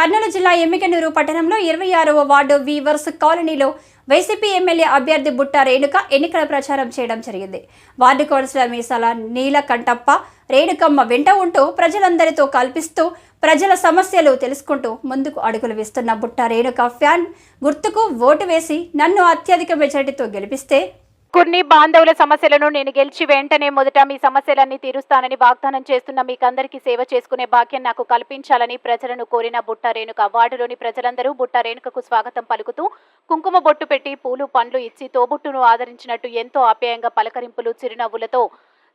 కర్నూలు జిల్లా ఎమ్మిగనూరు పట్టణంలో 26వ ward weavers కాలనీలో వైసీపీ ఎమ్మెల్యే అభ్యర్థి బుట్ట రేణుక ఎన్నికల ప్రచారం చేయడం జరిగింది. వార్డు కౌన్సిలర్ మీసాల నీలకంఠప్ప రేణుకమ్మ వెంట ఉంటూ ప్రజలందరితో కల్పిస్తూ ప్రజల సమస్యలు తెలుసుకుంటూ ముందుకు అడుగులు వేస్తున్న బుట్ట రేణుక ఫ్యాన్ గుర్తుకు ఓటు వేసి నన్ను అత్యధిక మెజారిటీతో గెలిపిస్తే కొన్ని బాంధవుల సమస్యలను నేను గెలిచి వెంటనే మొదట మీ సమస్యలన్నీ తీరుస్తానని వాగ్దానం చేస్తున్న మీకందరికీ సేవ చేసుకునే భాగ్యం నాకు కల్పించాలని ప్రజలను కోరిన బుట్ట రేణుక వార్డులోని ప్రజలందరూ బుట్ట రేణుకకు స్వాగతం పలుకుతూ కుంకుమ బొట్టు పెట్టి పూలు పండ్లు ఇచ్చి తోబుట్టును ఆదరించినట్టు ఎంతో ఆప్యాయంగా పలకరింపులు చిరునవ్వులతో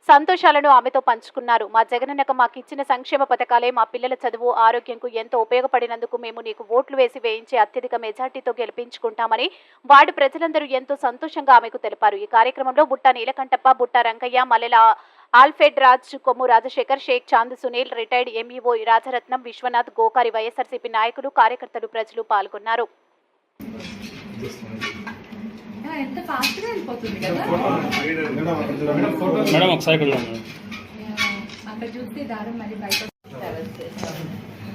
సంతోషాలను ఆమెతో పంచుకున్నారు. మా జగనన్నక మాకు ఇచ్చిన సంక్షేమ పథకాలే మా పిల్లల చదువు ఆరోగ్యంకు ఎంతో ఉపయోగపడినందుకు మేము నీకు ఓట్లు వేసి వేయించి అత్యధిక మెజార్టీతో గెలిపించుకుంటామని వార్డు ప్రజలందరూ ఎంతో సంతోషంగా ఆమెకు తెలిపారు. ఈ కార్యక్రమంలో బుట్ట నీలకంఠప్ప, బుట్ట రంగయ్య, మల్లెల ఆల్ఫెడ్ రాజ్, కొమ్ము రాజశేఖర్, షేక్ చాంద్, సునీల్, రిటైర్డ్ ఎంఈఓ రాజరత్నం, విశ్వనాథ్, గోకారి వైఎస్ఆర్సీపీ నాయకులు, కార్యకర్తలు, ప్రజలు పాల్గొన్నారు. ఎంత ఫాస్ట్ గా వెళ్ళిపోతుంది కదా మేడం ఒకసారి అక్కడ చూస్తే దారం మళ్ళీ బయట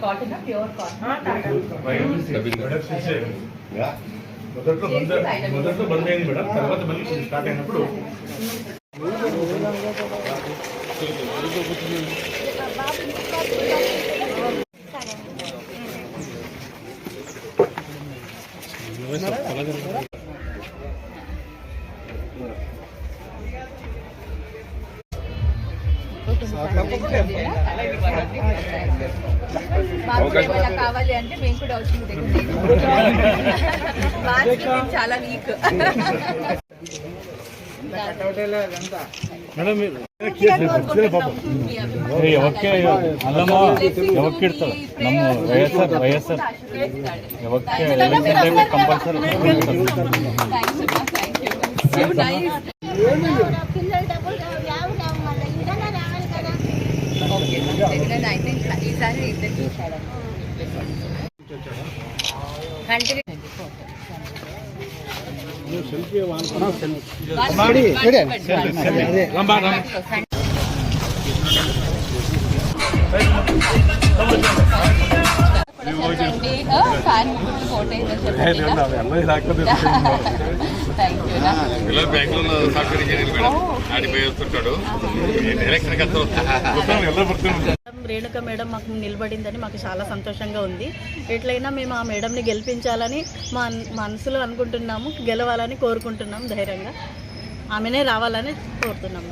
కాటన్ ప్యూర్ మొదట్లో బంద్ అయింది మేడం, తర్వాత మళ్ళీ స్టార్ట్ అయినప్పుడు కావాలి అంటే మేము కూడా వచ్చింది చాలా వీక్ ఈసారి రేణుక మేడం మాకు నిలబడిందని మాకు చాలా సంతోషంగా ఉంది. ఎట్లయినా మేము ఆ మేడంని గెలిపించాలని మా మనసులో అనుకుంటున్నాము, గెలవాలని కోరుకుంటున్నాము. ధైర్యంగా ఆమెనే రావాలని కోరుతున్నాము.